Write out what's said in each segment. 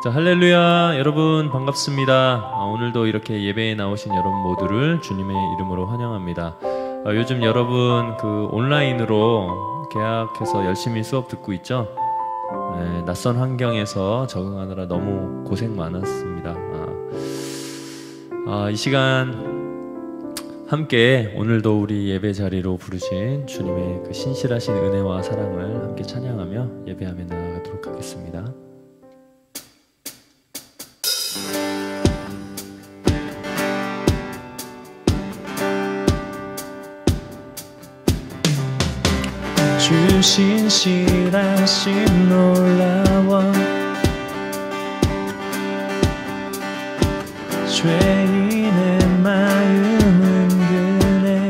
자, 할렐루야. 여러분 반갑습니다. 오늘도 이렇게 예배에 나오신 여러분 모두를 주님의 이름으로 환영합니다. 요즘 여러분 온라인으로 계약해서 열심히 수업 듣고 있죠? 네, 낯선 환경에서 적응하느라 너무 고생 많았습니다. 이 시간 함께 오늘도 우리 예배 자리로 부르신 주님의 그 신실하신 은혜와 사랑을 함께 찬양하며 예배하며 나아가도록 하겠습니다. 주 신실하심 놀라워 죄인의 마음은 그네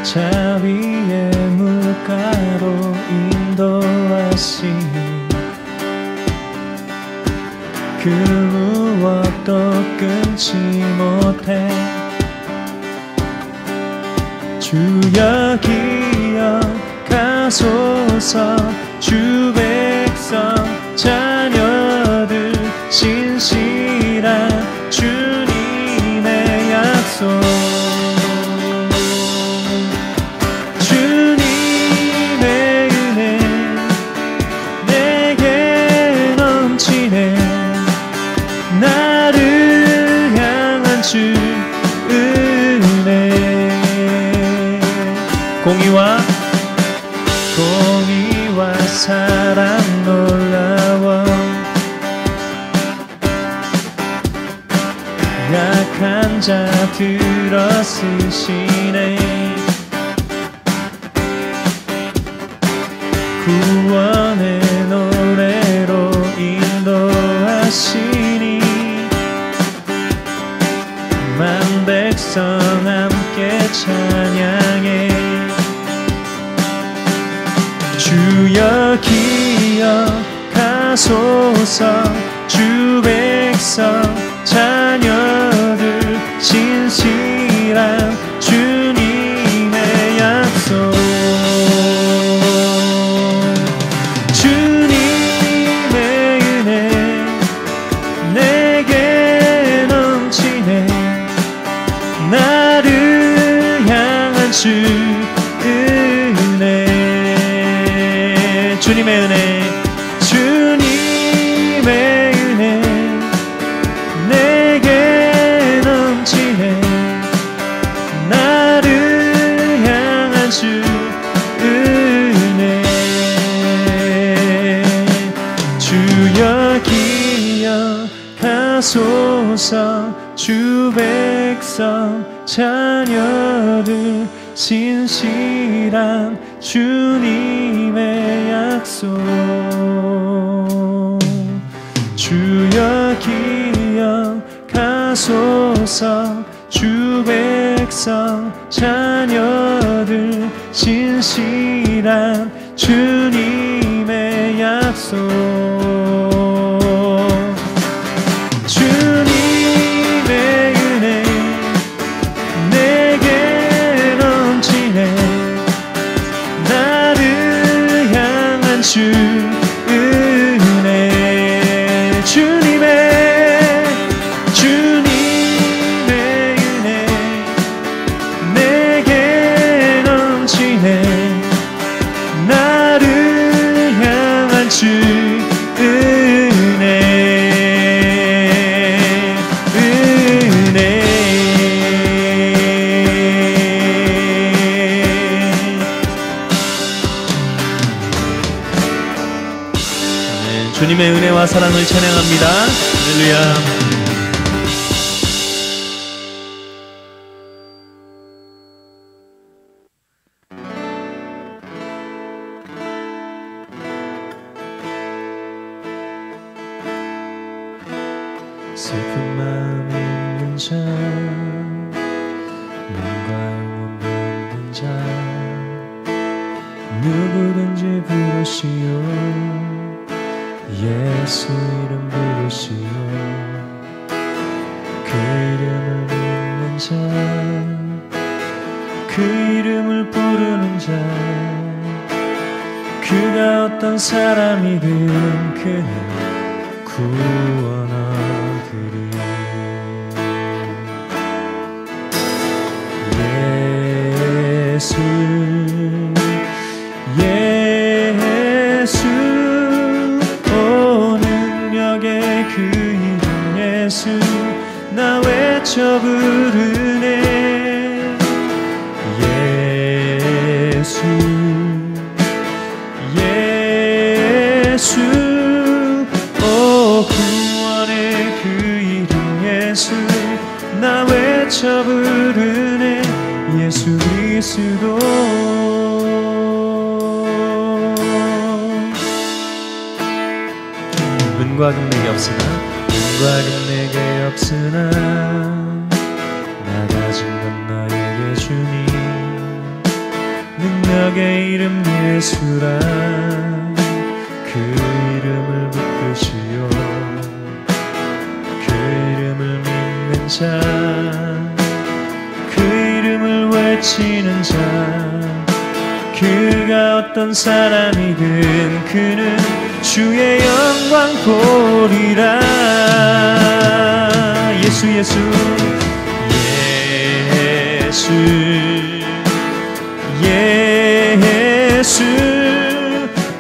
자비의 물가로 인도하시니 그 무엇도 끊지 못해 주여 기억하소서 주 백성 자녀들 신실한 주님의 약속 주님의 은혜 내게 넘치네 나를 향한 주 공의와 사랑 놀라워 약한 자 들어 쓰시네 구원의 노래로 인도하시니 만 백성 함께 찬양해 주여 기억하소서 주 백성 자녀들 신실한 주님의 약속 주님의 은혜 내게 넘치네 나를 향한 주 주님의 은혜 주님의 은혜 내게 넘치네 나를 향한 주 은혜 주여 기억하소서 주 백성 자녀들 신실한 주님의 약속 주여 기억하소서 주 백성 자녀들 신실한 주님의 약속 주님의 은혜 내게 넘치네 나를 향한 주 은혜 주님의 은혜 내게 넘치네 나를 향한 주 주님의 은혜와 사랑을 찬양합니다. 할렐루야. 슬픈 마음 있는 자 눈과 영혼 없는 자 누구든지 부르시오 예수 이름 부르시오 그 이름을 믿는 자 그 이름을 부르는 자 그가 어떤 사람이든 그는 구원하리니. 예수 예수 오 능력의 그 이름 예수 나 외쳐 부르네. 예수 예수 오 구원의 그 이름 예수 나 외쳐 부르네. 예수 그리스도 은과 금 내게 없으나 은과 금 내게 없으나 나 가진 건 너에게 주니. 능력의 이름 예수라 그 이름을 붙드시오. 그 이름을 믿는 자 그 이름을 외치는 자 그가 어떤 사람이든 그는 주의 영광 보리라. 예수 예수 예수 예수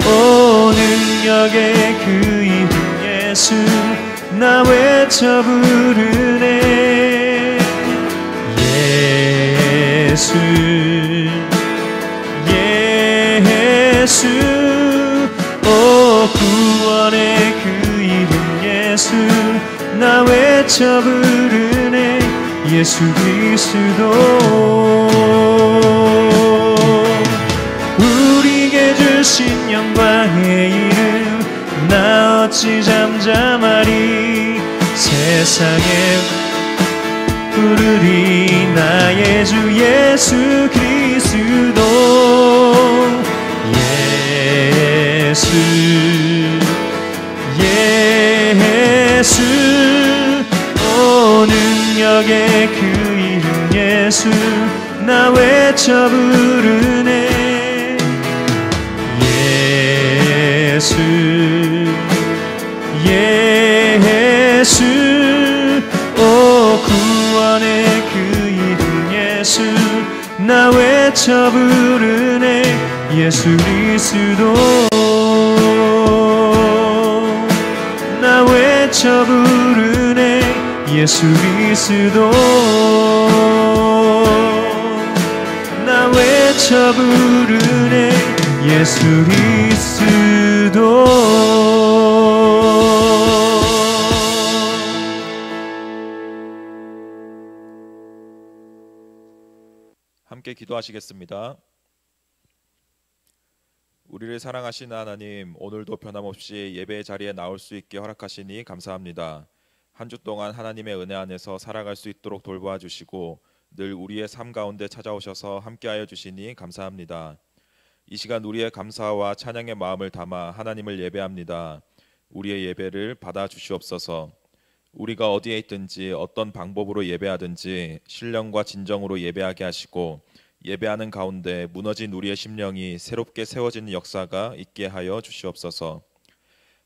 오 능력의 그 이름 예수 나 외쳐 부르네. 예수 예수 오 구원의 그 이름 예수 나 외쳐 부르네. 예수 그리스도 우리에게 주신 영광의 이름 나 어찌 잠잠하리. 세상에 부르리 나의 주 예수 그리스도. 예수 예수 오 능력의 그 이름 예수 나 외쳐 부르네. 예수 예수 오 구원의 그 이름 예수 나 외쳐 부르네. 예수 그리스도 나 외쳐 부르네. 예수 그리스도 나 외쳐 부르네. 예수 그리스도. 함께 기도하시겠습니다. 우리를 사랑하신 하나님, 오늘도 변함없이 예배의 자리에 나올 수 있게 허락하시니 감사합니다. 한 주 동안 하나님의 은혜 안에서 살아갈 수 있도록 돌보아 주시고 늘 우리의 삶 가운데 찾아오셔서 함께하여 주시니 감사합니다. 이 시간 우리의 감사와 찬양의 마음을 담아 하나님을 예배합니다. 우리의 예배를 받아 주시옵소서. 우리가 어디에 있든지 어떤 방법으로 예배하든지 신령과 진정으로 예배하게 하시고 예배하는 가운데 무너진 우리의 심령이 새롭게 세워지는 역사가 있게 하여 주시옵소서.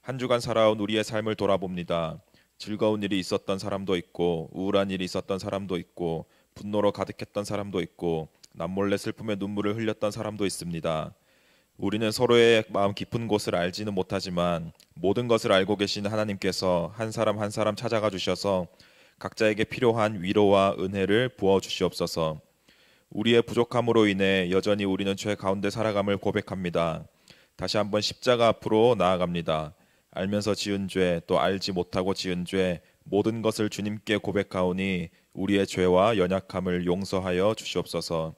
한 주간 살아온 우리의 삶을 돌아봅니다. 즐거운 일이 있었던 사람도 있고 우울한 일이 있었던 사람도 있고 분노로 가득했던 사람도 있고 남몰래 슬픔의 눈물을 흘렸던 사람도 있습니다. 우리는 서로의 마음 깊은 곳을 알지는 못하지만 모든 것을 알고 계신 하나님께서 한 사람 한 사람 찾아가 주셔서 각자에게 필요한 위로와 은혜를 부어 주시옵소서. 우리의 부족함으로 인해 여전히 우리는 죄 가운데 살아감을 고백합니다. 다시 한번 십자가 앞으로 나아갑니다. 알면서 지은 죄, 또 알지 못하고 지은 죄, 모든 것을 주님께 고백하오니 우리의 죄와 연약함을 용서하여 주시옵소서.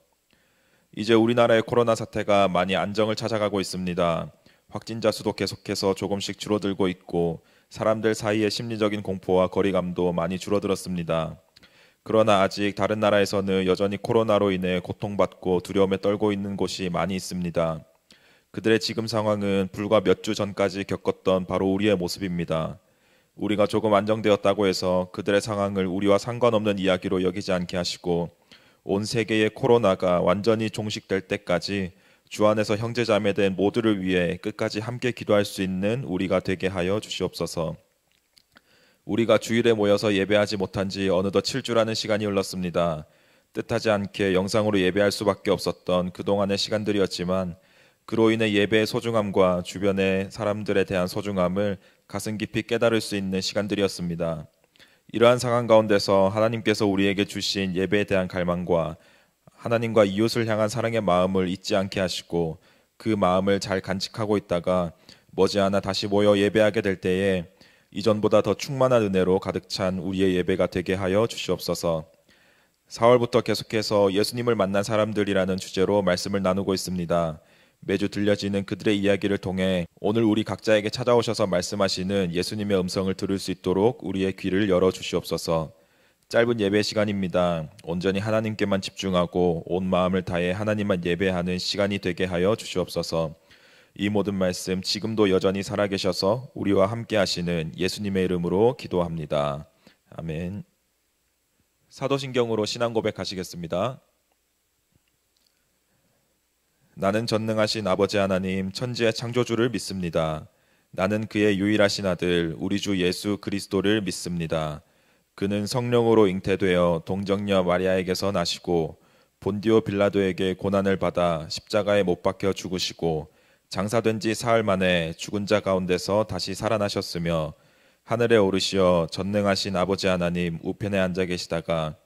이제 우리나라의 코로나 사태가 많이 안정을 찾아가고 있습니다. 확진자 수도 계속해서 조금씩 줄어들고 있고 사람들 사이의 심리적인 공포와 거리감도 많이 줄어들었습니다. 그러나 아직 다른 나라에서는 여전히 코로나로 인해 고통받고 두려움에 떨고 있는 곳이 많이 있습니다. 그들의 지금 상황은 불과 몇 주 전까지 겪었던 바로 우리의 모습입니다. 우리가 조금 안정되었다고 해서 그들의 상황을 우리와 상관없는 이야기로 여기지 않게 하시고 온 세계의 코로나가 완전히 종식될 때까지 주 안에서 형제자매된 모두를 위해 끝까지 함께 기도할 수 있는 우리가 되게 하여 주시옵소서. 우리가 주일에 모여서 예배하지 못한 지 어느덧 7주라는 시간이 흘렀습니다. 뜻하지 않게 영상으로 예배할 수밖에 없었던 그동안의 시간들이었지만 그로 인해 예배의 소중함과 주변의 사람들에 대한 소중함을 가슴 깊이 깨달을 수 있는 시간들이었습니다. 이러한 상황 가운데서 하나님께서 우리에게 주신 예배에 대한 갈망과 하나님과 이웃을 향한 사랑의 마음을 잊지 않게 하시고 그 마음을 잘 간직하고 있다가 머지않아 다시 모여 예배하게 될 때에 이전보다 더 충만한 은혜로 가득 찬 우리의 예배가 되게 하여 주시옵소서. 4월부터 계속해서 예수님을 만난 사람들이라는 주제로 말씀을 나누고 있습니다. 매주 들려지는 그들의 이야기를 통해 오늘 우리 각자에게 찾아오셔서 말씀하시는 예수님의 음성을 들을 수 있도록 우리의 귀를 열어 주시옵소서. 짧은 예배 시간입니다. 온전히 하나님께만 집중하고 온 마음을 다해 하나님만 예배하는 시간이 되게 하여 주시옵소서. 이 모든 말씀 지금도 여전히 살아계셔서 우리와 함께 하시는 예수님의 이름으로 기도합니다. 아멘. 사도신경으로 신앙 고백하시겠습니다. 나는 전능하신 아버지 하나님 천지의 창조주를 믿습니다. 나는 그의 유일하신 아들 우리 주 예수 그리스도를 믿습니다. 그는 성령으로 잉태되어 동정녀 마리아에게서 나시고 본디오 빌라도에게 고난을 받아 십자가에 못 박혀 죽으시고 장사된 지 사흘 만에 죽은 자 가운데서 다시 살아나셨으며 하늘에 오르시어 전능하신 아버지 하나님 우편에 앉아 계시다가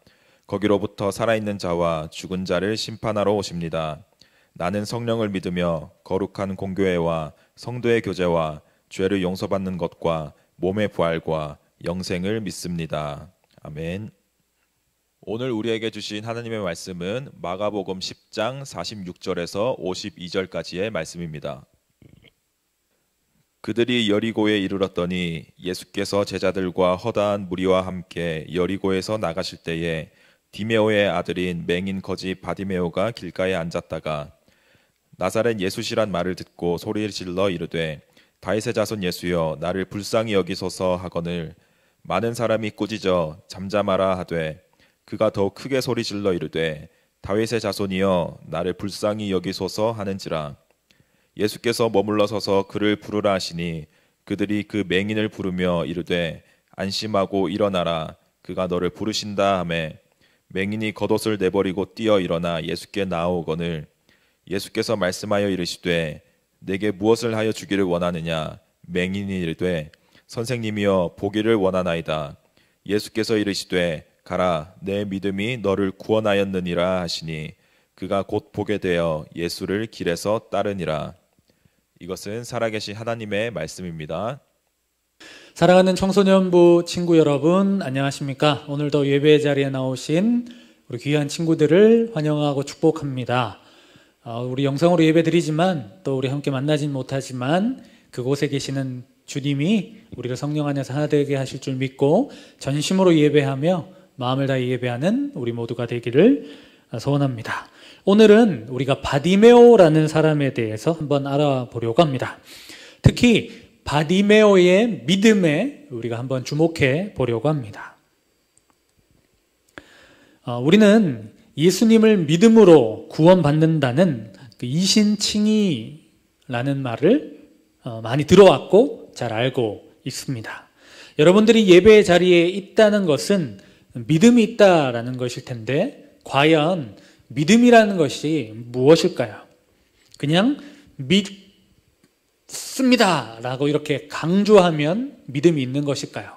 거기로부터 살아있는 자와 죽은 자를 심판하러 오십니다. 나는 성령을 믿으며 거룩한 공교회와 성도의 교제와 죄를 용서받는 것과 몸의 부활과 영생을 믿습니다. 아멘. 오늘 우리에게 주신 하나님의 말씀은 마가복음 10장 46절에서 52절까지의 말씀입니다. 그들이 여리고에 이르렀더니 예수께서 제자들과 허다한 무리와 함께 여리고에서 나가실 때에 디메오의 아들인 맹인 거지 바디메오가 길가에 앉았다가 나사렛 예수시란 말을 듣고 소리를 질러 이르되 다윗의 자손 예수여 나를 불쌍히 여기소서 하거늘 많은 사람이 꾸짖어 잠잠하라 하되 그가 더욱 크게 소리 질러 이르되 다윗의 자손이여 나를 불쌍히 여기소서 하는지라. 예수께서 머물러 서서 그를 부르라 하시니 그들이 그 맹인을 부르며 이르되 안심하고 일어나라 그가 너를 부르신다 하매 맹인이 겉옷을 내버리고 뛰어 일어나 예수께 나아오거늘 예수께서 말씀하여 이르시되 내게 무엇을 하여 주기를 원하느냐. 맹인이 이르되 선생님이여 보기를 원하나이다. 예수께서 이르시되 가라 내 믿음이 너를 구원하였느니라 하시니 그가 곧 보게 되어 예수를 길에서 따르니라. 이것은 살아계신 하나님의 말씀입니다. 사랑하는 청소년부 친구 여러분 안녕하십니까? 오늘도 예배 자리에 나오신 우리 귀한 친구들을 환영하고 축복합니다. 우리 영상으로 예배 드리지만 또 우리 함께 만나진 못하지만 그곳에 계시는 주님이 우리를 성령 안에서 하나 되게 하실 줄 믿고 전심으로 예배하며 마음을 다해 예배하는 우리 모두가 되기를 소원합니다. 오늘은 우리가 바디메오라는 사람에 대해서 한번 알아보려고 합니다. 특히 바디메오의 믿음에 우리가 한번 주목해 보려고 합니다. 우리는 예수님을 믿음으로 구원받는다는 그 이신칭의라는 말을 많이 들어왔고 잘 알고 있습니다. 여러분들이 예배 자리에 있다는 것은 믿음이 있다라는 것일 텐데 과연 믿음이라는 것이 무엇일까요? 그냥 믿습니다 라고 이렇게 강조하면 믿음이 있는 것일까요?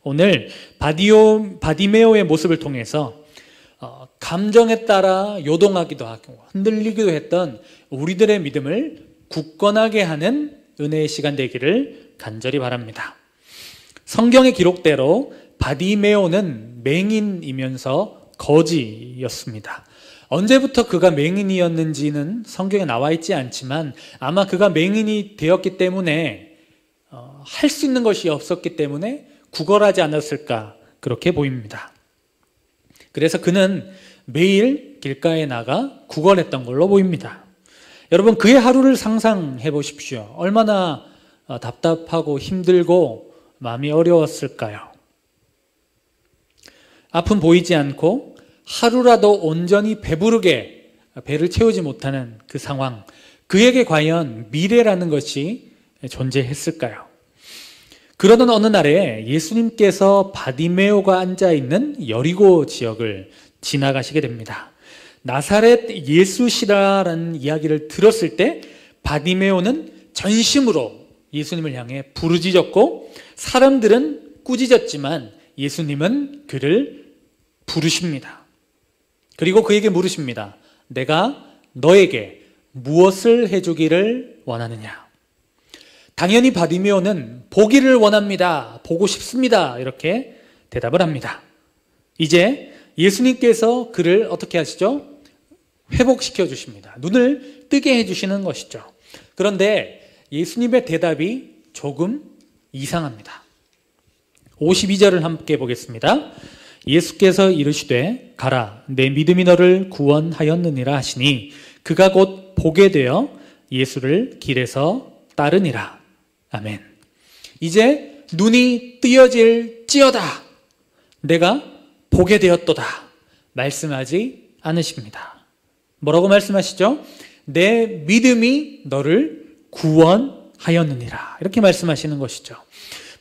오늘 바디메오의 모습을 통해서 감정에 따라 요동하기도 하고 흔들리기도 했던 우리들의 믿음을 굳건하게 하는 은혜의 시간 되기를 간절히 바랍니다. 성경의 기록대로 바디메오는 맹인이면서 거지였습니다. 언제부터 그가 맹인이었는지는 성경에 나와 있지 않지만 아마 그가 맹인이 되었기 때문에 할 수 있는 것이 없었기 때문에 구걸하지 않았을까 그렇게 보입니다. 그래서 그는 매일 길가에 나가 구걸했던 걸로 보입니다. 여러분 그의 하루를 상상해 보십시오. 얼마나 답답하고 힘들고 마음이 어려웠을까요? 앞은 보이지 않고 하루라도 온전히 배부르게 배를 채우지 못하는 그 상황, 그에게 과연 미래라는 것이 존재했을까요? 그러던 어느 날에 예수님께서 바디메오가 앉아있는 여리고 지역을 지나가시게 됩니다. 나사렛 예수시라라는 이야기를 들었을 때 바디메오는 전심으로 예수님을 향해 부르짖었고, 사람들은 꾸짖었지만 예수님은 그를 부르십니다. 그리고 그에게 물으십니다. 내가 너에게 무엇을 해주기를 원하느냐? 당연히 바디메오는 보기를 원합니다. 보고 싶습니다. 이렇게 대답을 합니다. 이제 예수님께서 그를 어떻게 하시죠? 회복시켜 주십니다. 눈을 뜨게 해주시는 것이죠. 그런데 예수님의 대답이 조금 이상합니다. 52절을 함께 보겠습니다. 예수께서 이르시되 가라, 내 믿음이 너를 구원하였느니라 하시니 그가 곧 보게 되어 예수를 길에서 따르니라. 아멘. 이제 눈이 뜨여질지어다, 내가 보게 되었도다 말씀하지 않으십니다. 뭐라고 말씀하시죠? 내 믿음이 너를 구원하였느니라, 이렇게 말씀하시는 것이죠.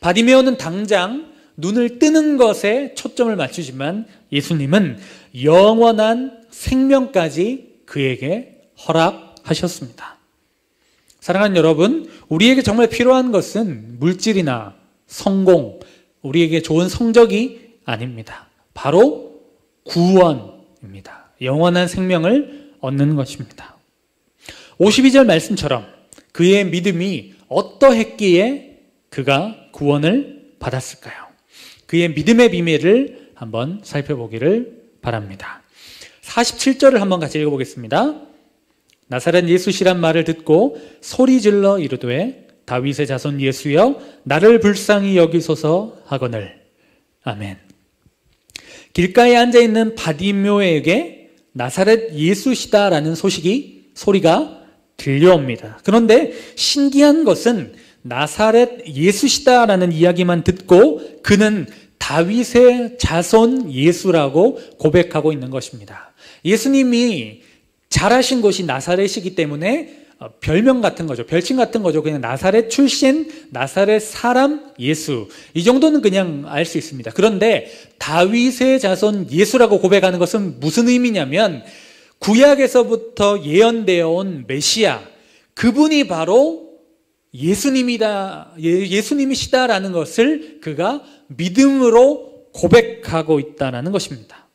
바디메오는 당장 눈을 뜨는 것에 초점을 맞추지만 예수님은 영원한 생명까지 그에게 허락하셨습니다. 사랑하는 여러분, 우리에게 정말 필요한 것은 물질이나 성공, 우리에게 좋은 성적이 아닙니다. 바로 구원입니다. 영원한 생명을 얻는 것입니다. 52절 말씀처럼 그의 믿음이 어떠했기에 그가 구원을 받았을까요? 그의 믿음의 비밀을 한번 살펴보기를 바랍니다. 47절을 한번 같이 읽어보겠습니다. 나사렛 예수시란 말을 듣고 소리질러 이르되 다윗의 자손 예수여 나를 불쌍히 여기소서 하거늘. 아멘. 길가에 앉아있는 바디메오에게 나사렛 예수시다라는 소리가 들려옵니다. 그런데 신기한 것은 나사렛 예수시다라는 이야기만 듣고 그는 다윗의 자손 예수라고 고백하고 있는 것입니다. 예수님이 자라신 곳이 나사렛이기 때문에 별명 같은 거죠. 별칭 같은 거죠. 그냥 나사렛 출신, 나사렛 사람 예수. 이 정도는 그냥 알 수 있습니다. 그런데 다윗의 자손 예수라고 고백하는 것은 무슨 의미냐면 구약에서부터 예언되어 온 메시아, 그분이 바로 예수님이시다라는 것을 그가 믿음으로 고백하고 있다는 것입니다.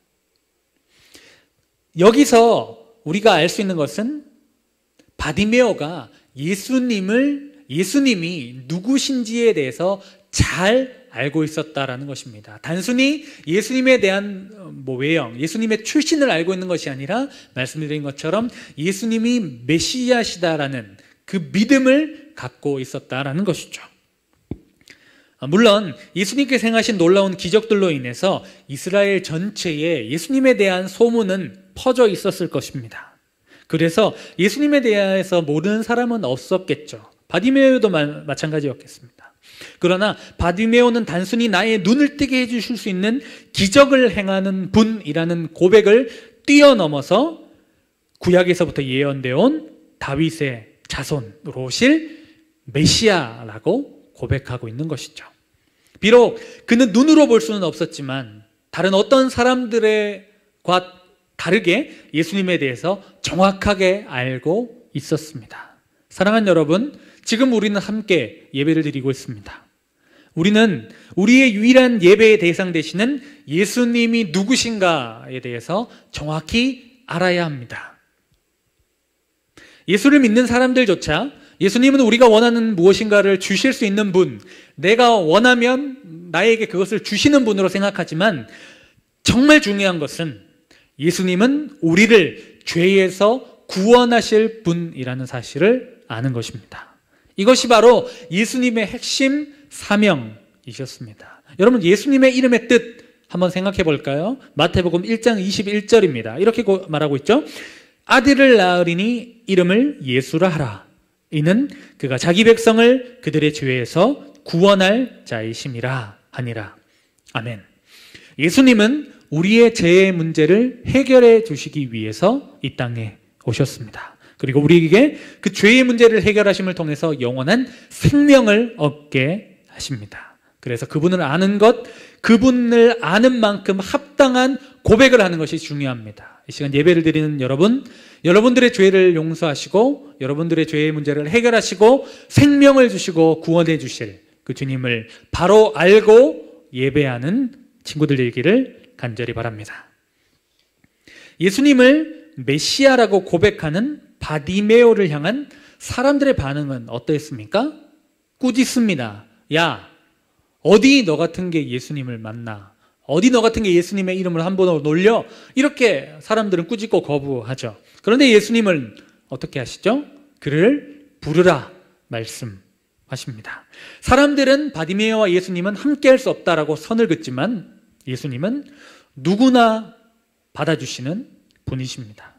여기서 우리가 알 수 있는 것은 바디메오가 예수님이 누구신지에 대해서 잘 알고 있었다라는 것입니다. 단순히 예수님에 대한 외형, 예수님의 출신을 알고 있는 것이 아니라 말씀드린 것처럼 예수님이 메시아시다라는 그 믿음을 갖고 있었다라는 것이죠. 물론 예수님께서 행하신 놀라운 기적들로 인해서 이스라엘 전체에 예수님에 대한 소문은 퍼져 있었을 것입니다. 그래서 예수님에 대해서 모르는 사람은 없었겠죠. 바디메오도 마찬가지였겠습니다. 그러나 바디메오는 단순히 나의 눈을 뜨게 해주실 수 있는 기적을 행하는 분이라는 고백을 뛰어넘어서 구약에서부터 예언되어 온 다윗의 자손으로 오실 메시아라고 고백하고 있는 것이죠. 비록 그는 눈으로 볼 수는 없었지만 다른 어떤 사람들과 다르게 예수님에 대해서 정확하게 알고 있었습니다. 사랑하는 여러분, 지금 우리는 함께 예배를 드리고 있습니다. 우리는 우리의 유일한 예배의 대상 되시는 예수님이 누구신가에 대해서 정확히 알아야 합니다. 예수를 믿는 사람들조차 예수님은 우리가 원하는 무엇인가를 주실 수 있는 분, 내가 원하면 나에게 그것을 주시는 분으로 생각하지만 정말 중요한 것은 예수님은 우리를 죄에서 구원하실 분이라는 사실을 아는 것입니다. 이것이 바로 예수님의 핵심 사명이셨습니다. 여러분, 예수님의 이름의 뜻 한번 생각해 볼까요? 마태복음 1장 21절입니다. 이렇게 말하고 있죠. 아들을 낳으리니 이름을 예수라 하라. 이는 그가 자기 백성을 그들의 죄에서 구원할 자이심이라 하니라. 아멘. 예수님은 우리의 죄의 문제를 해결해 주시기 위해서 이 땅에 오셨습니다. 그리고 우리에게 그 죄의 문제를 해결하심을 통해서 영원한 생명을 얻게 하십니다. 그래서 그분을 아는 것, 그분을 아는 만큼 합당한 고백을 하는 것이 중요합니다. 이 시간 예배를 드리는 여러분, 여러분들의 죄를 용서하시고 여러분들의 죄의 문제를 해결하시고 생명을 주시고 구원해 주실 그 주님을 바로 알고 예배하는 친구들 되기를 간절히 바랍니다. 예수님을 메시아라고 고백하는 바디메오를 향한 사람들의 반응은 어떠했습니까? 꾸짖습니다. 야, 어디 너 같은 게 예수님을 만나? 어디 너 같은 게 예수님의 이름을 한 번으로 놀려? 이렇게 사람들은 꾸짖고 거부하죠. 그런데 예수님은 어떻게 하시죠? 그를 부르라 말씀하십니다. 사람들은 바디메오와 예수님은 함께할 수 없다라고 선을 긋지만 예수님은 누구나 받아주시는 분이십니다.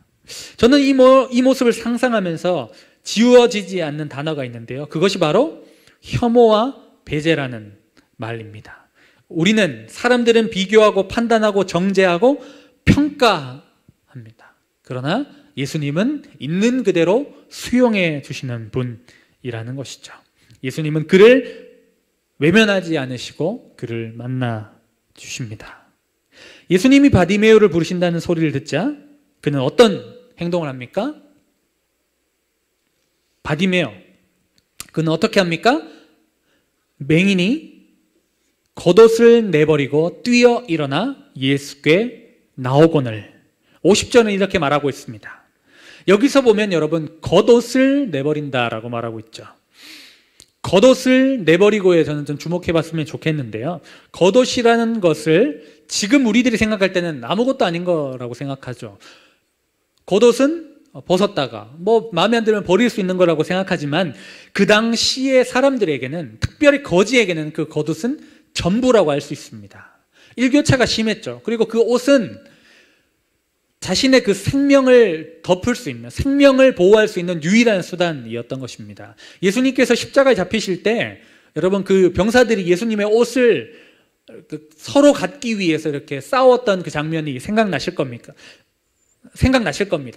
저는 이 모습을 상상하면서 지워지지 않는 단어가 있는데요. 그것이 바로 혐오와 배제라는 말입니다. 우리는 사람들은 비교하고 판단하고 정죄하고 평가합니다. 그러나 예수님은 있는 그대로 수용해 주시는 분이라는 것이죠. 예수님은 그를 외면하지 않으시고 그를 만나 주십니다. 예수님이 바디메오를 부르신다는 소리를 듣자 그는 어떤 행동을 합니까? 바디메오, 그는 어떻게 합니까? 맹인이 겉옷을 내버리고 뛰어 일어나 예수께 나오거늘. 50절은 이렇게 말하고 있습니다. 여기서 보면 여러분 겉옷을 내버린다라고 말하고 있죠. 겉옷을 내버리고에 저는 좀 주목해 봤으면 좋겠는데요. 겉옷이라는 것을 지금 우리들이 생각할 때는 아무것도 아닌 거라고 생각하죠. 겉옷은 벗었다가 마음에 안 들면 버릴 수 있는 거라고 생각하지만 그 당시의 사람들에게는, 특별히 거지에게는 그 겉옷은 전부라고 할 수 있습니다. 일교차가 심했죠. 그리고 그 옷은 자신의 그 생명을 덮을 수 있는, 생명을 보호할 수 있는 유일한 수단이었던 것입니다. 예수님께서 십자가에 잡히실 때 여러분 그 병사들이 예수님의 옷을 서로 갖기 위해서 이렇게 싸웠던 그 장면이 생각나실 겁니다.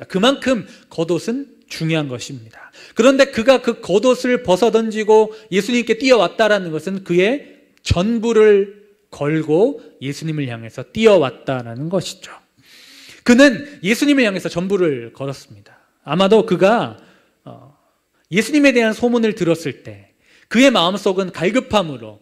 그만큼 겉옷은 중요한 것입니다. 그런데 그가 그 겉옷을 벗어던지고 예수님께 뛰어왔다라는 것은 그의 전부를 걸고 예수님을 향해서 뛰어왔다라는 것이죠. 그는 예수님을 향해서 전부를 걸었습니다. 아마도 그가 예수님에 대한 소문을 들었을 때 그의 마음속은 갈급함으로,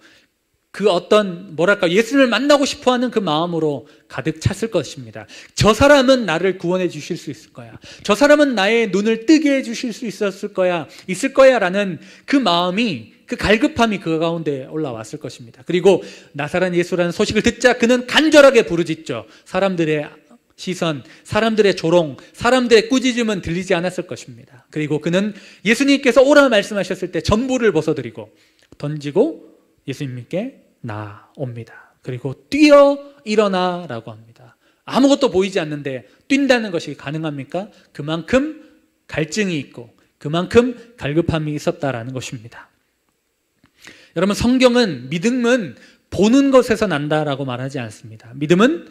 그 어떤 예수님을 만나고 싶어하는 그 마음으로 가득 찼을 것입니다. 저 사람은 나를 구원해 주실 수 있을 거야. 저 사람은 나의 눈을 뜨게 해 주실 수 있을 거야 라는 그 마음이, 그 갈급함이 그 가운데 올라왔을 것입니다. 그리고 나사렛 예수라는 소식을 듣자 그는 간절하게 부르짖죠. 사람들의 시선, 사람들의 조롱, 사람들의 꾸짖음은 들리지 않았을 것입니다. 그리고 그는 예수님께서 오라 말씀하셨을 때 전부를 벗어드리고 던지고 예수님께 나옵니다. 그리고 뛰어 일어나라고 합니다. 아무것도 보이지 않는데 뛴다는 것이 가능합니까? 그만큼 갈증이 있고 그만큼 갈급함이 있었다라는 것입니다. 여러분, 성경은 믿음은 보는 것에서 난다라고 말하지 않습니다. 믿음은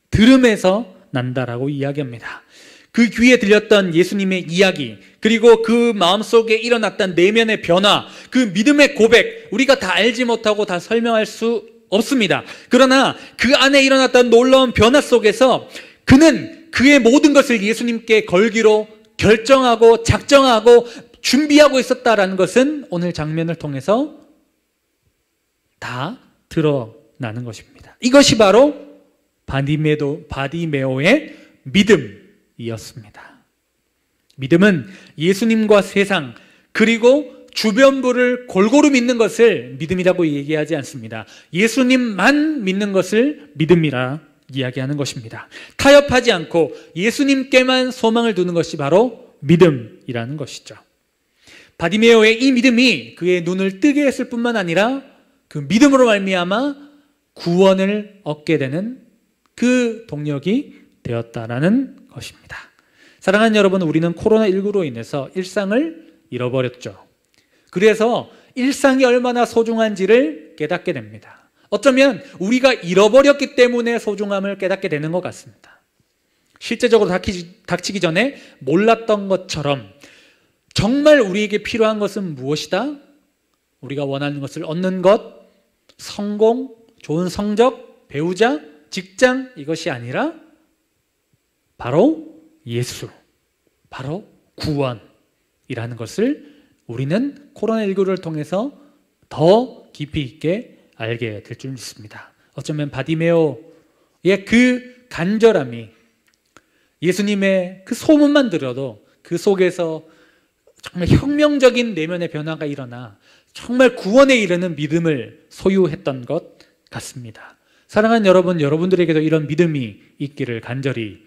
들음에서 난다라고 이야기합니다. 그 귀에 들렸던 예수님의 이야기, 그리고 그 마음속에 일어났던 내면의 변화, 그 믿음의 고백, 우리가 다 알지 못하고 다 설명할 수 없습니다. 그러나 그 안에 일어났던 놀라운 변화 속에서 그는 그의 모든 것을 예수님께 걸기로 결정하고 작정하고 준비하고 있었다라는 것은 오늘 장면을 통해서 다 드러나는 것입니다. 이것이 바로 바디메오의 믿음이었습니다. 믿음은 예수님과 세상 그리고 주변부를 골고루 믿는 것을 믿음이라고 얘기하지 않습니다. 예수님만 믿는 것을 믿음이라 이야기하는 것입니다. 타협하지 않고 예수님께만 소망을 두는 것이 바로 믿음이라는 것이죠. 바디메오의 이 믿음이 그의 눈을 뜨게 했을 뿐만 아니라 그 믿음으로 말미암아 구원을 얻게 되는 그 동력이 되었다라는 것입니다. 사랑하는 여러분, 우리는 코로나19로 인해서 일상을 잃어버렸죠. 그래서 일상이 얼마나 소중한지를 깨닫게 됩니다. 어쩌면 우리가 잃어버렸기 때문에 소중함을 깨닫게 되는 것 같습니다. 실제적으로 닥치기 전에 몰랐던 것처럼 정말 우리에게 필요한 것은 무엇이다? 우리가 원하는 것을 얻는 것, 성공, 좋은 성적, 배우자, 직장, 이것이 아니라 바로 예수, 바로 구원이라는 것을 우리는 코로나19를 통해서 더 깊이 있게 알게 될 줄 믿습니다. 어쩌면 바디메오의 그 간절함이 예수님의 그 소문만 들어도 그 속에서 정말 혁명적인 내면의 변화가 일어나 정말 구원에 이르는 믿음을 소유했던 것 같습니다. 사랑하는 여러분, 여러분들에게도 이런 믿음이 있기를 간절히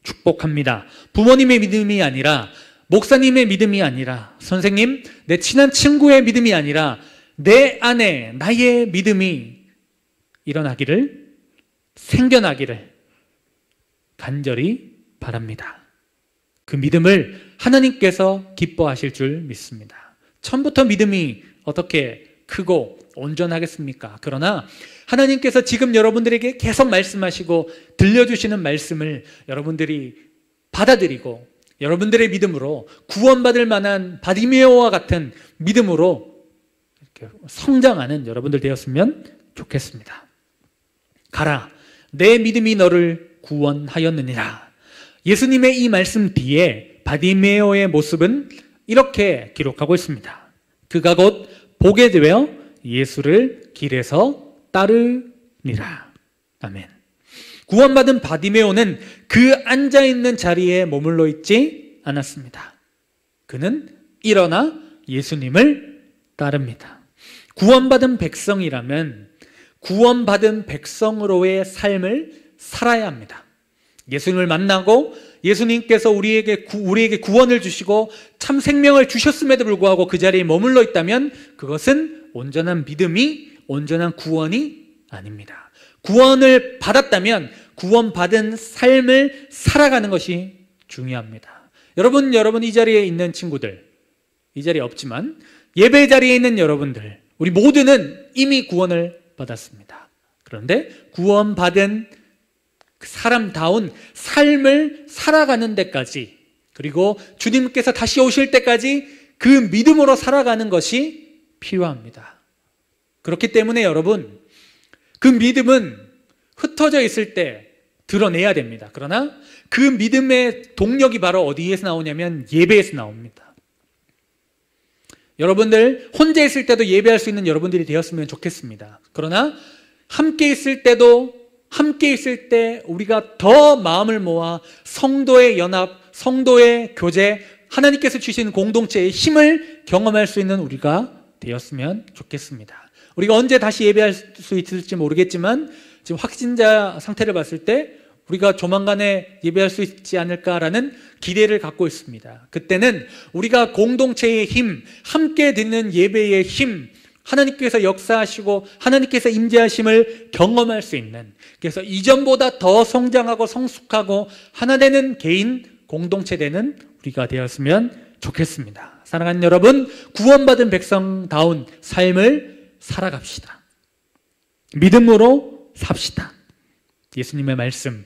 축복합니다. 부모님의 믿음이 아니라, 목사님의 믿음이 아니라, 선생님, 내 친한 친구의 믿음이 아니라 내 안에 나의 믿음이 일어나기를, 생겨나기를 간절히 바랍니다. 그 믿음을 하나님께서 기뻐하실 줄 믿습니다. 처음부터 믿음이 어떻게 크고 온전하겠습니까? 그러나 하나님께서 지금 여러분들에게 계속 말씀하시고 들려주시는 말씀을 여러분들이 받아들이고 여러분들의 믿음으로 구원받을 만한 바디메오와 같은 믿음으로 이렇게 성장하는 여러분들 되었으면 좋겠습니다. 가라, 내 믿음이 너를 구원하였느니라. 예수님의 이 말씀 뒤에 바디메오의 모습은 이렇게 기록하고 있습니다. 그가 곧 보게 되어 예수를 길에서 따르니라. 아멘. 구원받은 바디메오는 그 앉아있는 자리에 머물러 있지 않았습니다. 그는 일어나 예수님을 따릅니다. 구원받은 백성이라면 구원받은 백성으로의 삶을 살아야 합니다. 예수님을 만나고 예수님께서 우리에게 구원을 주시고 참 생명을 주셨음에도 불구하고 그 자리에 머물러 있다면 그것은 온전한 믿음이, 온전한 구원이 아닙니다. 구원을 받았다면 구원받은 삶을 살아가는 것이 중요합니다. 여러분 이 자리에 있는 친구들, 이 자리에 없지만 예배 자리에 있는 여러분들, 우리 모두는 이미 구원을 받았습니다. 그런데 구원받은 사람다운 삶을 살아가는 데까지, 그리고 주님께서 다시 오실 때까지 그 믿음으로 살아가는 것이 필요합니다. 그렇기 때문에 여러분, 그 믿음은 흩어져 있을 때 드러내야 됩니다. 그러나 그 믿음의 동력이 바로 어디에서 나오냐면 예배에서 나옵니다. 여러분들 혼자 있을 때도 예배할 수 있는 여러분들이 되었으면 좋겠습니다. 그러나 함께 있을 때 우리가 더 마음을 모아 성도의 연합, 성도의 교제, 하나님께서 주신 공동체의 힘을 경험할 수 있는 우리가 되었으면 좋겠습니다. 우리가 언제 다시 예배할 수 있을지 모르겠지만 지금 확진자 상태를 봤을 때 우리가 조만간에 예배할 수 있지 않을까라는 기대를 갖고 있습니다. 그때는 우리가 공동체의 힘, 함께 듣는 예배의 힘, 하나님께서 역사하시고 하나님께서 임재하심을 경험할 수 있는, 그래서 이전보다 더 성장하고 성숙하고 하나 되는 개인, 공동체 되는 우리가 되었으면 좋겠습니다. 사랑하는 여러분, 구원받은 백성다운 삶을 살아갑시다. 믿음으로 삽시다. 예수님의 말씀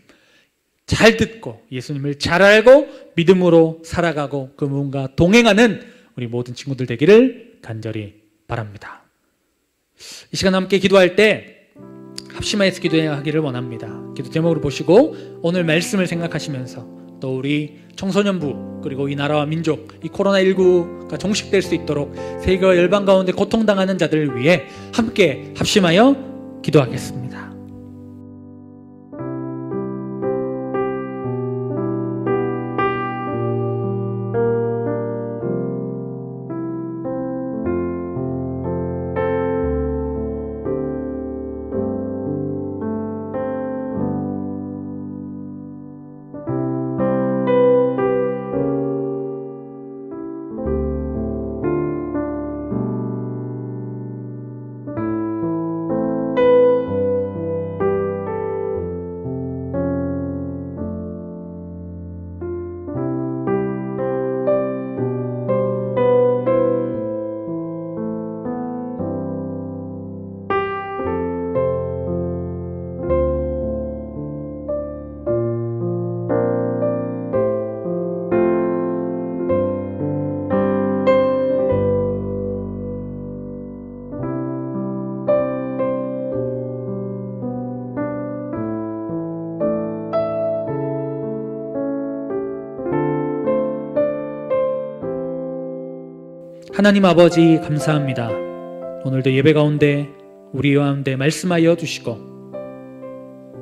잘 듣고 예수님을 잘 알고 믿음으로 살아가고 그분과 동행하는 우리 모든 친구들 되기를 간절히 바랍니다. 이 시간 함께 기도할 때 합심하여서 기도하기를 원합니다. 기도 제목으로 보시고 오늘 말씀을 생각하시면서 또 우리 청소년부 그리고 이 나라와 민족, 이 코로나19가 종식될 수 있도록 세계와 열방 가운데 고통당하는 자들을 위해 함께 합심하여 기도하겠습니다. 하나님 아버지 감사합니다. 오늘도 예배 가운데 우리 가운데 말씀하여 주시고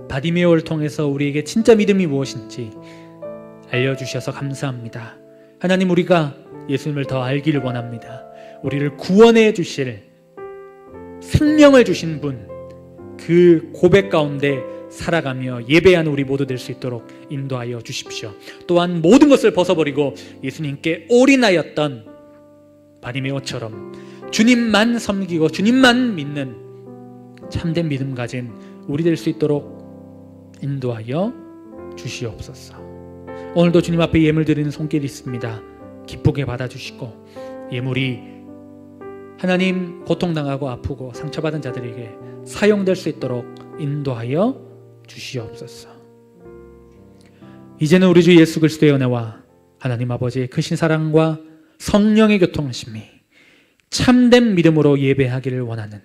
바디메오를 통해서 우리에게 진짜 믿음이 무엇인지 알려주셔서 감사합니다. 하나님, 우리가 예수님을 더 알기를 원합니다. 우리를 구원해 주실, 생명을 주신 분, 그 고백 가운데 살아가며 예배하는 우리 모두 될 수 있도록 인도하여 주십시오. 또한 모든 것을 벗어버리고 예수님께 올인하였던 바디메오처럼 주님만 섬기고 주님만 믿는 참된 믿음 가진 우리 될 수 있도록 인도하여 주시옵소서. 오늘도 주님 앞에 예물 드리는 손길이 있습니다. 기쁘게 받아주시고 예물이 하나님 고통당하고 아프고 상처받은 자들에게 사용될 수 있도록 인도하여 주시옵소서. 이제는 우리 주 예수 그리스도의 은혜와 하나님 아버지의 크신 사랑과 성령의 교통하심이 참된 믿음으로 예배하기를 원하는,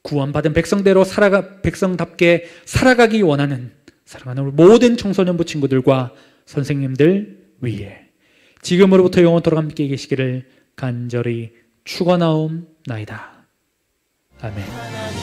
구원받은 백성답게 살아가기 원하는 사랑하는 우리 모든 청소년부 친구들과 선생님들 위에 지금으로부터 영원토록 함께 계시기를 간절히 축원하옵나이다. 아멘.